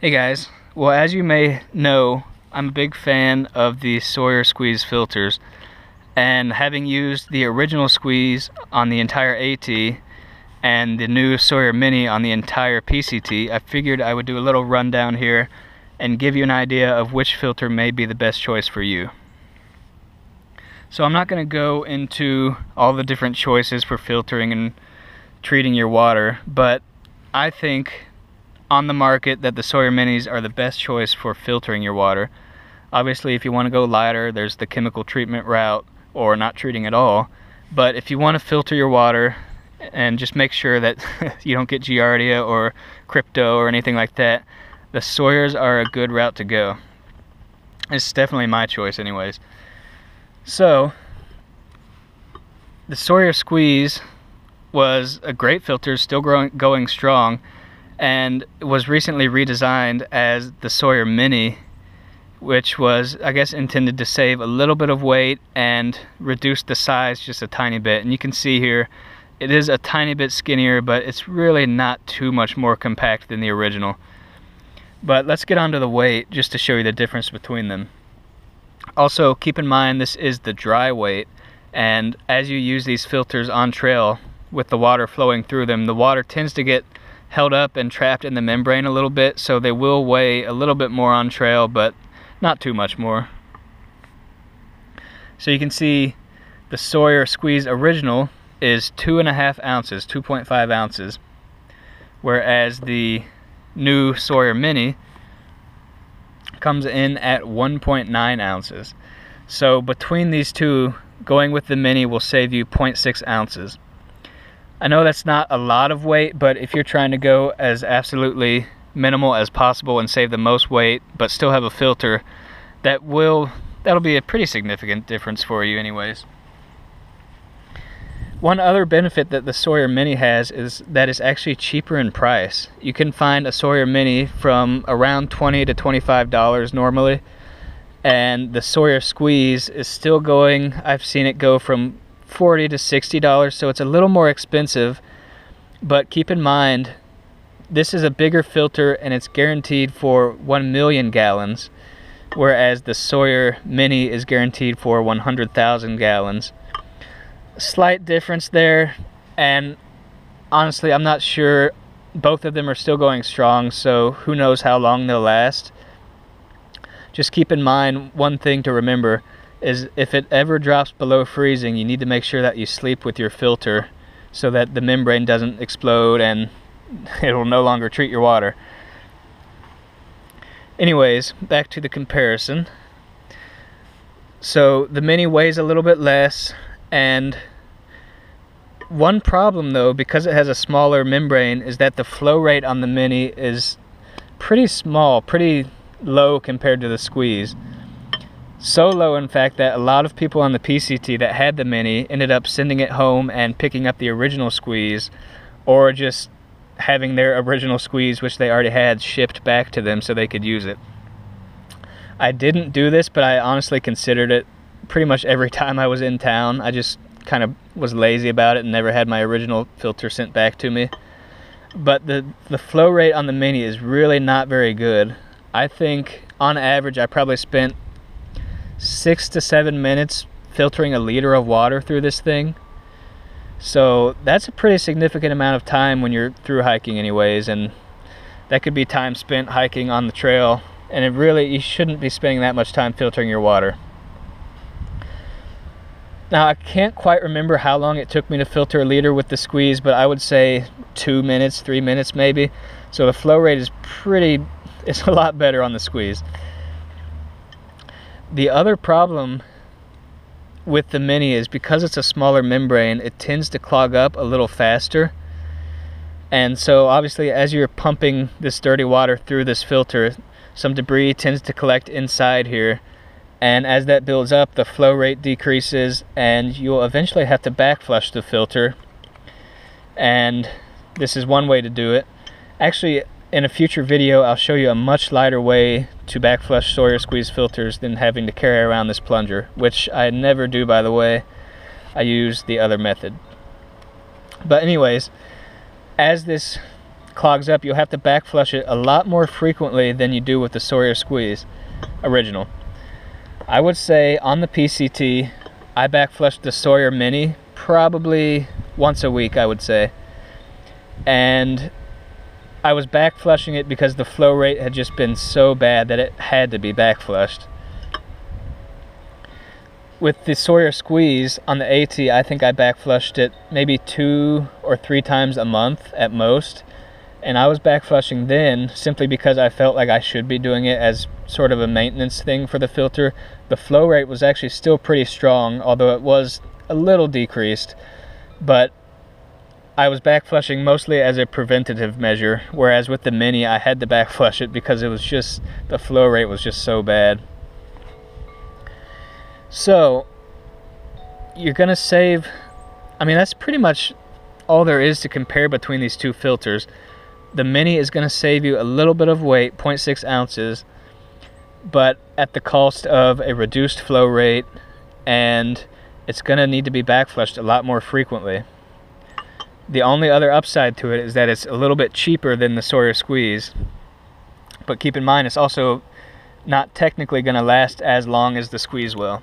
Hey guys, well, as you may know, I'm a big fan of the Sawyer squeeze filters, and having used the original squeeze on the entire AT and the new Sawyer Mini on the entire PCT, I figured I would do a little rundown here and give you an idea of which filter may be the best choice for you. So I'm not going to go into all the different choices for filtering and treating your water, but I think on the market that the Sawyer Minis are the best choice for filtering your water. Obviously, if you want to go lighter, there's the chemical treatment route or not treating at all. But if you want to filter your water and just make sure that you don't get Giardia or crypto or anything like that, the Sawyers are a good route to go. It's definitely my choice anyways. So the Sawyer Squeeze was a great filter, still going strong, and was recently redesigned as the Sawyer Mini, which was, I guess, intended to save a little bit of weight and reduce the size just a tiny bit. And you can see here, it is a tiny bit skinnier, but it's really not too much more compact than the original. But let's get on to the weight just to show you the difference between them. Also, keep in mind this is the dry weight, and as you use these filters on trail with the water flowing through them, the water tends to get held up and trapped in the membrane a little bit, so they will weigh a little bit more on trail, but not too much more. So you can see the Sawyer Squeeze Original is 2.5 ounces, 2.5 ounces, whereas the new Sawyer Mini comes in at 1.9 ounces. So between these two, going with the Mini will save you 0.6 ounces. I know that's not a lot of weight, but if you're trying to go as absolutely minimal as possible and save the most weight but still have a filter, that'll be a pretty significant difference for you anyways. One other benefit that the Sawyer Mini has is that it's actually cheaper in price. You can find a Sawyer Mini from around $20 to $25 normally, and the Sawyer Squeeze is still going, I've seen it go from $40 to $60, so it's a little more expensive, but keep in mind this is a bigger filter and it's guaranteed for 1 million gallons, whereas the Sawyer Mini is guaranteed for 100,000 gallons. Slight difference there, and honestly I'm not sure. Both of them are still going strong, so who knows how long they'll last. Just keep in mind, one thing to remember is if it ever drops below freezing, you need to make sure that you sleep with your filter so that the membrane doesn't explode and it will no longer treat your water. Anyways, back to the comparison. So the Mini weighs a little bit less, and one problem though, because it has a smaller membrane, is that the flow rate on the Mini is pretty small, pretty low compared to the Squeeze. So low, in fact, that a lot of people on the PCT that had the Mini ended up sending it home and picking up the original Squeeze, or just having their original Squeeze, which they already had, shipped back to them so they could use it. I didn't do this, but I honestly considered it pretty much every time I was in town. I just kind of was lazy about it and never had my original filter sent back to me. But the flow rate on the Mini is really not very good. I think on average I probably spent 6 to 7 minutes filtering a liter of water through this thing. So that's a pretty significant amount of time when you're through hiking anyways, and that could be time spent hiking on the trail, and you shouldn't be spending that much time filtering your water. Now I can't quite remember how long it took me to filter a liter with the Squeeze, but I would say 2 minutes, 3 minutes maybe. So the flow rate is it's a lot better on the Squeeze. The other problem with the Mini is because it's a smaller membrane, it tends to clog up a little faster. And so obviously as you're pumping this dirty water through this filter, some debris tends to collect inside here. And as that builds up, the flow rate decreases and you'll eventually have to back flush the filter. And this is one way to do it. Actually, in a future video, I'll show you a much lighter way to back flush Sawyer Squeeze filters than having to carry around this plunger, which I never do, by the way. I use the other method. But anyways, as this clogs up, you'll have to back flush it a lot more frequently than you do with the Sawyer Squeeze original. I would say on the PCT, I back flushed the Sawyer Mini probably once a week, I would say. And I was back flushing it because the flow rate had just been so bad that it had to be back flushed. With the Sawyer Squeeze on the AT, I think I back flushed it maybe 2 or 3 times a month at most. And I was back flushing then simply because I felt like I should be doing it as sort of a maintenance thing for the filter. The flow rate was actually still pretty strong, although it was a little decreased. But I was back flushing mostly as a preventative measure, whereas with the Mini I had to back flush it because it was just, the flow rate was just so bad. So you're gonna save, I mean, that's pretty much all there is to compare between these two filters. The Mini is gonna save you a little bit of weight, 0.6 ounces, but at the cost of a reduced flow rate, and it's gonna need to be back flushed a lot more frequently. The only other upside to it is that it's a little bit cheaper than the Sawyer Squeeze, but keep in mind it's also not technically going to last as long as the Squeeze will.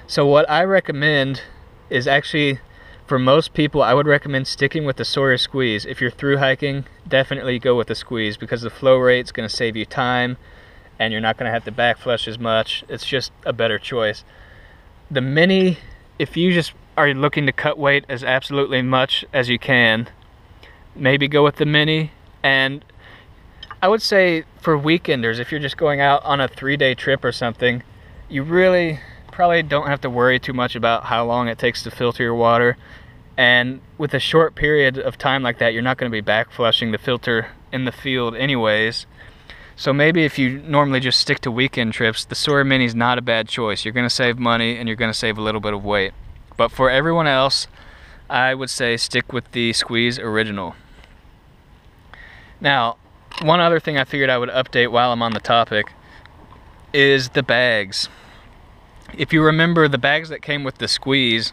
So what I recommend is actually, for most people, I would recommend sticking with the Sawyer Squeeze. If you're through hiking, definitely go with the Squeeze because the flow rate's going to save you time and you're not going to have to back flush as much. It's just a better choice. The Mini, if you just are looking to cut weight as absolutely much as you can, maybe go with the Mini. And I would say for weekenders, if you're just going out on a 3-day trip or something, you really probably don't have to worry too much about how long it takes to filter your water. And with a short period of time like that, you're not going to be back flushing the filter in the field anyways. So maybe if you normally just stick to weekend trips, the Sawyer Mini is not a bad choice. You're going to save money and you're going to save a little bit of weight. But for everyone else, I would say stick with the Squeeze Original. Now, one other thing I figured I would update while I'm on the topic is the bags. If you remember, the bags that came with the Squeeze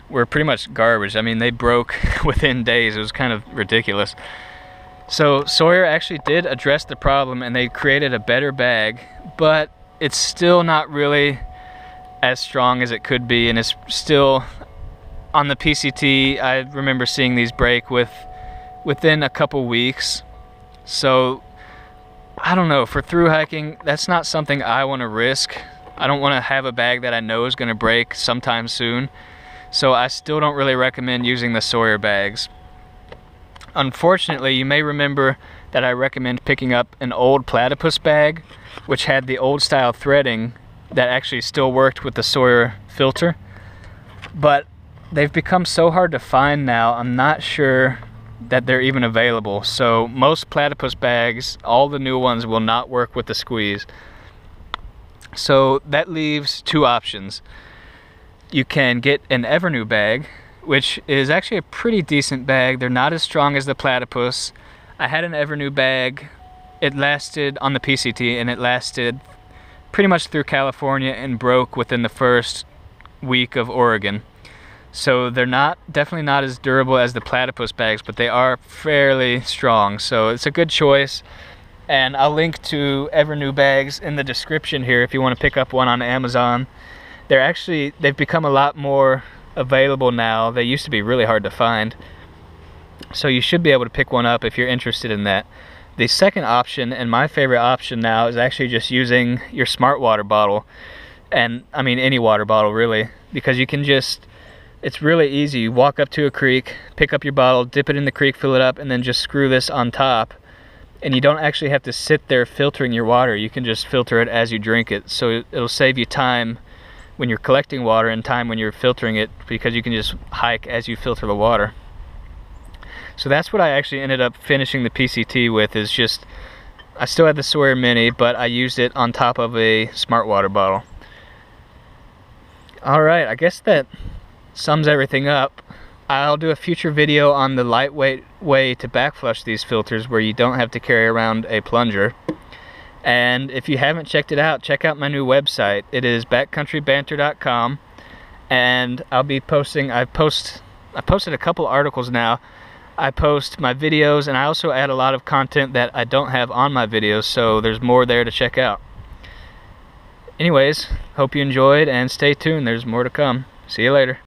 were pretty much garbage. I mean, they broke within days. It was kind of ridiculous. So Sawyer actually did address the problem and they created a better bag, but it's still not really as strong as it could be, and it's still on the PCT. I remember seeing these break within a couple weeks. So I don't know, for through hiking, that's not something I want to risk. I don't want to have a bag that I know is going to break sometime soon. So I still don't really recommend using the Sawyer bags. Unfortunately, you may remember that I recommend picking up an old platypus bag, which had the old style threading that actually still worked with the Sawyer filter. But they've become so hard to find now, I'm not sure that they're even available. So most platypus bags, all the new ones, will not work with the Squeeze. So that leaves 2 options. You can get an Evernew bag, which is actually a pretty decent bag. They're not as strong as the platypus. I had an Evernew bag. It lasted on the PCT, and it lasted pretty much through California and broke within the first week of Oregon. So they're definitely not as durable as the platypus bags, but they are fairly strong. So it's a good choice. And I'll link to Evernew bags in the description here if you want to pick up one on Amazon. They've become a lot more available now. They used to be really hard to find. So you should be able to pick one up if you're interested in that. The second option, and my favorite option now, is actually just using your smart water bottle. And I mean any water bottle really, because you can just, it's really easy. You walk up to a creek, pick up your bottle, dip it in the creek, fill it up, and then just screw this on top. And you don't actually have to sit there filtering your water. You can just filter it as you drink it. So it'll save you time when you're collecting water and time when you're filtering it, because you can just hike as you filter the water. So that's what I actually ended up finishing the PCT with, is just, I still had the Sawyer Mini, but I used it on top of a smart water bottle. Alright, I guess that sums everything up. I'll do a future video on the lightweight way to back flush these filters where you don't have to carry around a plunger. And if you haven't checked it out, check out my new website. It is backcountrybanter.com, and I'll be posting, I've posted a couple articles now. I post my videos, and I also add a lot of content that I don't have on my videos, so there's more there to check out. Anyways, hope you enjoyed, and stay tuned, there's more to come. See you later.